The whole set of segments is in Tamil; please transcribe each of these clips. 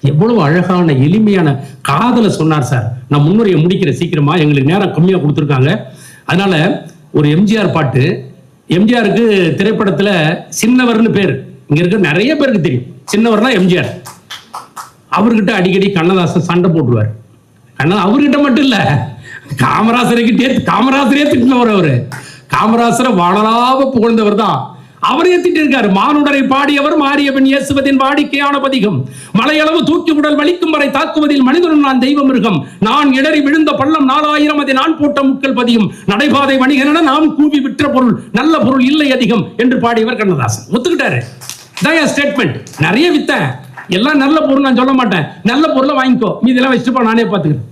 எவ்வளவு அழகான எளிமையான காதலை சொன்னார் சார். நான் முன்னுரையை முடிக்கிற சீக்கிரமா, எங்களுக்கு நேரம் கம்மியா கொடுத்துருக்காங்க. அதனால ஒரு எம்ஜிஆர் பாட்டு. எம்ஜிஆருக்கு திரைப்படத்துல சின்னவர்னு பேர் இங்க இருக்க நிறைய பேருக்கு தெரியும். சின்னவர்னா எம்ஜிஆர். அவர்கிட்ட அடிக்கடி கண்ணதாசன் சண்டை போட்டுருவார். அவர்கிட்ட மட்டும் இல்ல, காமராசரே திட்டினவர். அவரு காமராசரை வாழலாவ புகழ்ந்தவர் தான். அவரே திட்டிருக்காரு. மானுடரை பாடியவர் மாரியவன் இயேசுவதின் வாடிக்கையான பதிகம். மலையளவு தூக்கி உடல் வலிக்கும் வரை தாக்குவதில் மனிதனும் நான் தெய்வ மிருகம். நான் இடறி விழுந்த பள்ளம் 4000 அதை நான் போட்ட முக்கள் பதியும். நடைபாதை வணிகன நாம் கூவி விற்ற பொருள் நல்ல பொருள் இல்லை அதிகம் என்று பாடியவர் கண்ணதாசன். ஒத்துக்கிட்டாரு. ஸ்டேட்மெண்ட். நிறைய வித்த எல்லாம் நல்ல பொருள் நான் சொல்ல மாட்டேன். நல்ல பொருளை வாங்கிக்கோ, மீதெல்லாம் வச்சுப்பா, நானே பார்த்துக்கிறேன்.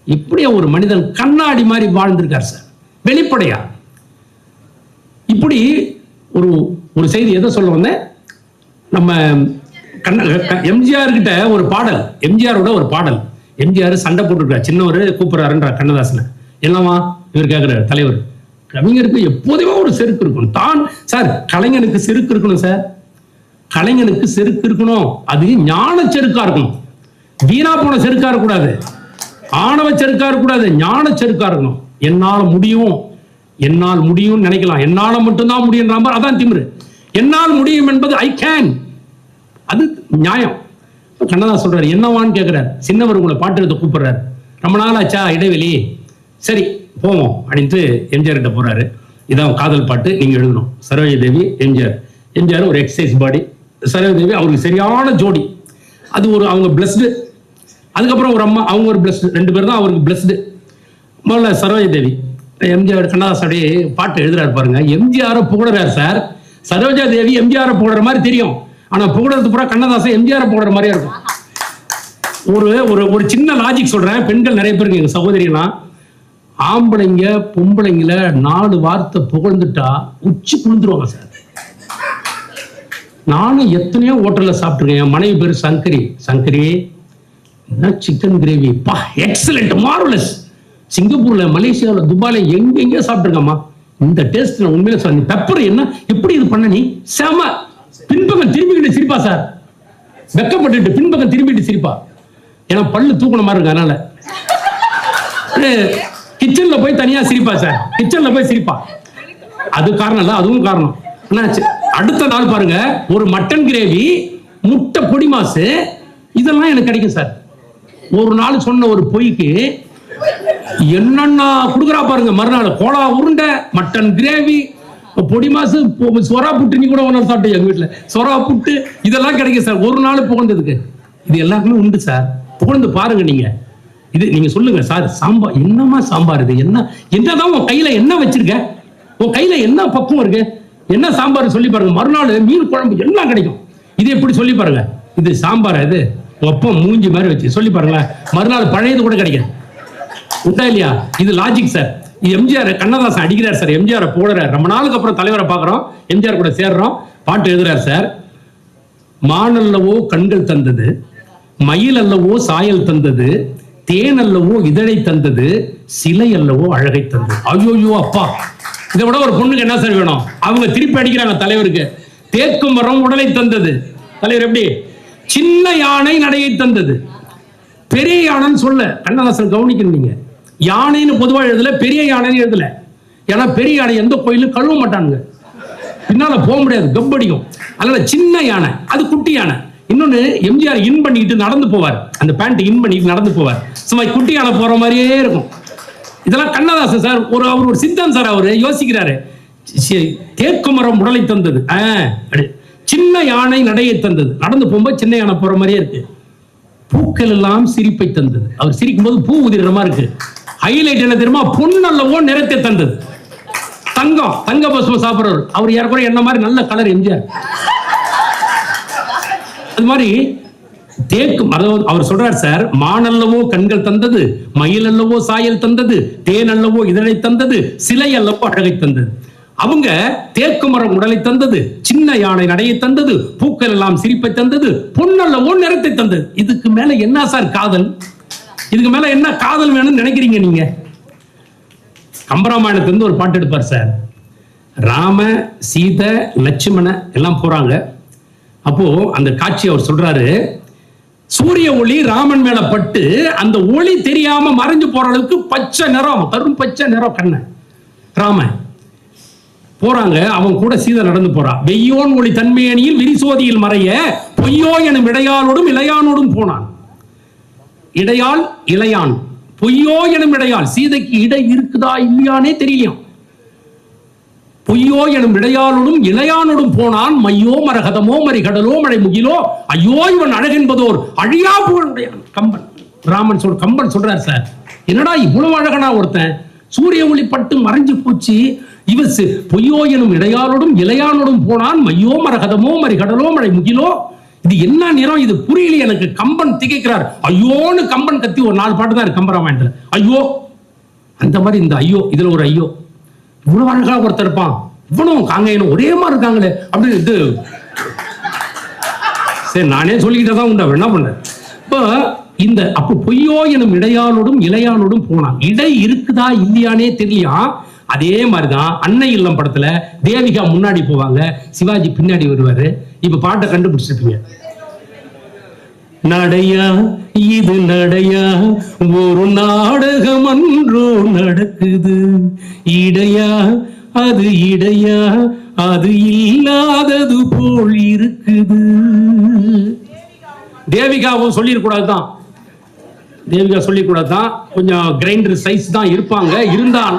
இப்படியே ஒரு மனிதன் கண்ணாடி மாதிரி வாழ்ந்திருக்கார் சார், வெளிப்படையா. இப்படி ஒரு செய்தி எதை சொல்ல வந்தேன், நம்ம எம்ஜிஆர் கிட்ட ஒரு பாடல், எம்ஜிஆரோட ஒரு பாடல். எம்ஜிஆர் சண்டை போட்டுருக்கார், சின்னவர் கூப்பிடுறாருன்ற கண்ணதாசனை. என்னவா இவர் கேட்கிறார், தலைவர் கவிஞருக்கு எப்போதுமே ஒரு செருக்கு இருக்கணும் தான் சார். கலைஞனுக்கு செருக்கு இருக்கணும் சார், கலைஞனுக்கு செருக்கு இருக்கணும். அது ஞான செருக்கா இருக்கணும், வீணா போன செருக்கா இருக்கக்கூடாது, ஆணவ செருக்கா இருக்கக்கூடாது, ஞான செருக்கா இருக்கணும். என்னால் முடியும் நினைக்கலாம், என்னால மட்டும்தான் முடியும், அதான் திமிரு. என்னால் முடியும் என்பது ஐ கேன், அது நியாயம். கண்ணதாசன் சொல்றாரு, என்னவான்னு கேட்கிறார். சின்னவர் உங்களை பாட்டு எடுத்து கூப்பிடுறாரு. ரொம்ப நாள் ஆச்சா இடைவெளி, சரி போவோம் அப்படின்ட்டு எம்ஜிஆர் கிட்ட போறாரு. இதான் காதல் பாட்டு, நீங்க எழுதணும். சரோஜா தேவி எம்ஜிஆர் ஒரு எக்ஸசைஸ் பாடி, சரோஜா தேவி அவருக்கு சரியான ஜோடி. அது ஒரு அவங்க பிளஸ்டு. அதுக்கப்புறம் ஒரு அம்மா, அவங்க ஒரு பிளஸ்டு. 2 பேர் தான் அவருக்கு பிளஸ்டு. முதல்ல சரோஜா தேவி எம்ஜிஆர் கண்ணதாசன் அப்படியே பாட்டு எழுதுறாரு பாருங்க. எம்ஜிஆரை புகழறாரு சார். சரோஜா தேவி எம்ஜிஆரை புகழற மாதிரி தெரியும், ஆனா புகழறது பூரா கண்ணதாசன் எம்ஜிஆரை புகழற மாதிரியா இருக்கும். ஒரு சின்ன லாஜிக் சொல்றேன். பெண்கள் நிறைய பேருக்கு, எங்க சகோதரிலாம், ஆம்பளைங்க பொம்பளைங்கள 4 வார்த்தை புகழ்ந்துட்டா உச்சி குளிந்துருவாங்க சார். நானும் எத்தனையோ ஹோட்டல்ல சாப்பிட்டுருக்கேன். என் மனைவி பேரு சங்கரி, சிக்கன் கிரேவி பா எக்ஸலென்ட், மார்வலஸ். சிங்கப்பூர்ல, மலேசியால, துபாயில எங்க சாப்பிட்டுருக்கம்மா. இந்த டேஸ்ட் உண்மையில சொல்ல. பெப்பர் என்ன எப்படி இது பண்ண நீ, செம. பின்பக்கம் திரும்பிக்கிட்டு சிரிப்பா சார், வெக்கப்பட்டு பின்பக்கம் திரும்பிட்டு சிரிப்பா. ஏன்னா பல்லு தூக்குன மாதிரி இருக்கு, அதனால கிச்சன்ல போய் தனியா சிரிப்பா சார், கிச்சன்ல போய் சிரிப்பா. அது காரணம் இல்ல, அதுவும் காரணம். அடுத்த நாள் பாருங்க, ஒரு மட்டன் கிரேவி, முட்டை பொடி மாசு, இதெல்லாம் எனக்கு கிடைக்கும் சார். ஒரு நாள் சொன்ன ஒரு பொய்க்கு என்னன்னா குடுக்குறா பாருங்க. மறுநாள் கோலா உருண்டை, மட்டன் கிரேவி, பொடி மாசு, சொரா புட்டு. நீ கூட ஒன்று சாப்பிட்டு எங்க வீட்டுல சொரா புட்டு, இதெல்லாம் கிடைக்கும் சார். ஒரு நாள் புகழ்ந்ததுக்கு இது எல்லாருக்குமே உண்டு சார். புகழ்ந்து பாருங்க நீங்க. இது நீங்க சொல்லுங்க சார், சாம்பார் என்னமா சாம்பார், இது என்னதான் உன் கையில என்ன வச்சிருக்க, உன் கையில என்ன பக்குவம் இருக்கு, என்ன சாம்பார் சொல்லி பாருங்க. மறுநாள் மீன் குழம்பு எல்லாம் கிடைக்கும். இது எப்படி சொல்லி பாருங்க, இது சாம்பார், இது ஒப்பம் மூஞ்சி மாதிரி வச்சு சொல்லி பாருங்களேன். மறுநாள் பழையது கூட கிடைக்கும், உண்டா இல்லையா? இது லாஜிக் சார். எம்ஜிஆர் கண்ணதாசன் அடிக்கிறார் சார், எம்ஜிஆர் போடுறார். ரொம்ப நாளுக்கு அப்புறம் தலைவரை பார்க்கிறோம், எம்ஜிஆர் கூட சேர்றோம், பாட்டு எழுதுறார் சார். மானல்லவோ கண்கள் தந்தது, மயில் அல்லவோ சாயல் தந்தது, தேன் அல்லவோ இதழை தந்தது, சிலை அல்லவோ அழகை தந்தது. ஐயோ அப்பா, இதை விட ஒரு பொண்ணுக்கு என்ன சார் வேணும்? அவங்க திருப்பி அடிக்கிறாங்க தலைவருக்கு. தேக்கும் மரம் உடலை தந்தது. தலைவர் எப்படி? சின்ன யானை நடையை தந்தது. பெரிய யானைன்னு சொல்ல கண்ணதாசன் கவனிக்கணும். நீங்க யானைன்னு பொதுவா எழுதல, பெரிய யானைன்னு எழுதல. ஏன்னா பெரிய யானை எந்த கோயிலும் கழுவ மாட்டானுங்க, பின்னால போக முடியாது, கப்படிக்கும். அதனால சின்ன யானை, அது குட்டி யானை. இன்னொன்னு, எம்ஜிஆர் இன் பண்ணிட்டு நடந்து போவார், அந்த பேண்ட் இன் பண்ணிட்டு நடந்து போவார். சும்மா குட்டி யானை போற மாதிரியே இருக்கும். இதெல்லாம் கண்ணதாசன் சார், அவர் ஒரு சித்தம் சார். அவரு யோசிக்கிறாரு. தேக்கு மரம் உடலை தந்தது, சின்ன யானை நடையை தந்தது. நடந்து போகும்போது சின்ன யானை போற மாதிரியே இருக்கு. பூக்கள் எல்லாம் சிரிப்பை தந்தது. அவர் சிரிக்கும் போது பூ உதிர்ற மாதிரி இருக்கு. ஹைலைட் என்ன தெரியுமா? பொன்னல்லவோ நிறத்தை தந்தது. தங்க பசும சாப்பிடுறவர். அவர் யாருக்குற என்ன மாதிரி நல்ல கலர் எம்ஜிஆர். அது மாதிரி தேக்கும், அவர் சொல்றார் சார், மானல்லவோ கண்கள் தந்தது, மயில் அல்லவோ சாயல் தந்தது, தேன் அல்லவோ இதழை தந்தது, சிலை அல்லவோ அழகை தந்தது. அவங்க தேக்கு மரம் உடலை தந்தது, சின்ன யானை நடையை தந்தது, பூக்கள் எல்லாம் சிரிப்பை தந்தது, பொன்னல்லவோ நிறத்தை தந்தது. இதுக்கு மேல என்ன சார் காதல்? இதுக்கு மேல என்ன காதல் வேணும்னு நினைக்கிறீங்க நீங்க? கம்பராமாயணத்திலிருந்து ஒரு பாட்டு எடுப்பார் சார். ராம சீதை லட்சுமண எல்லாம் போறாங்க. அப்போ அந்த காட்சி அவர் சொல்றாரு, சூரிய ஒளி ராமன் மேல பட்டு அந்த ஒளி தெரியாம மறைஞ்சு போற அளவுக்கு பச்சை நிறம், கரும் பச்சை நிறம் கண்ண ராமன் போறாங்க. அவன் கூட சீதை நடந்து போறான். வெய்யோன் ஒளி தன்மையணியில் விரிசோதியில் மறைய பொய்யோ எனும் இடையாளோடும் இளையானோடும் போனான். இடையாள் இளையான், பொய்யோ எனும் இடையாள். சீதைக்கு இடை இருக்குதா இல்லையானே தெரியலையாம். பொய்யோ எனும் இடையாளோடும் இளையானோடும் போனான். மையோ மரகதமோ மறி கடலோ மழை முகிலோ ஐயோ இவன் அழகென்பதோர் அழியா புகழுடையான். கம்பன் ராமன் கம்பன் சொல்றார், சார் என்னடா இவ்வளவு அழகனா ஒருத்தன், சூரிய ஒளி பட்டு மறைஞ்சு போச்சு, இவன் பொய்யோ எனும் இடையாளோடும் இளையானோடும் போனான். மையோ மரகதமோ மறி கடலோ மழை முகிலோ, இது என்ன நிறம், இது புரியல எனக்கு. கம்பன் திகைக்கிறார். ஐயோன்னு கம்பன் கத்தி ஒரு 4 பாட்டு தான் இருக்கு கம்பராமாயணத்துல. ஐயோ, அந்த மாதிரி இந்த ஐயோ, இதுல ஒரு ஐயோ, இவ்வளவு அழகா ஒருத்தர் இருப்பான், இவனும் காங்கையனும் ஒரே மாதிரி இருக்காங்களே அப்படின்னு இது சரி நானே சொல்லிக்கிட்டதான் உண்டா, என்ன பண்ண. இப்ப இந்த அப்ப பொய்யோ எனும் இடையாளோடும் இளையானோடும் போனான். இடை இருக்குதா இல்லையானே தெரியலையா. அதே மாதிரிதான் அன்னை இல்லம் படத்துல தேவிகா முன்னாடி போவாங்க, சிவாஜி பின்னாடி வருவாரு. இப்ப பாட்டை கண்டுபிடிச்சிருப்பீங்க. நடையா இது நடையா, ஒரு நாடகம் அன்றோ நடக்குது, இடையா அது இடையா, அது இல்லாதது போல் இருக்குது. தேவிகாவும் சொல்லிடக்கூடாதுதான், தேவிகா சொல்லிக்கூடாதுதான், கொஞ்சம் கிரைண்டர் சைஸ் தான் இருப்பாங்க. இருந்தால்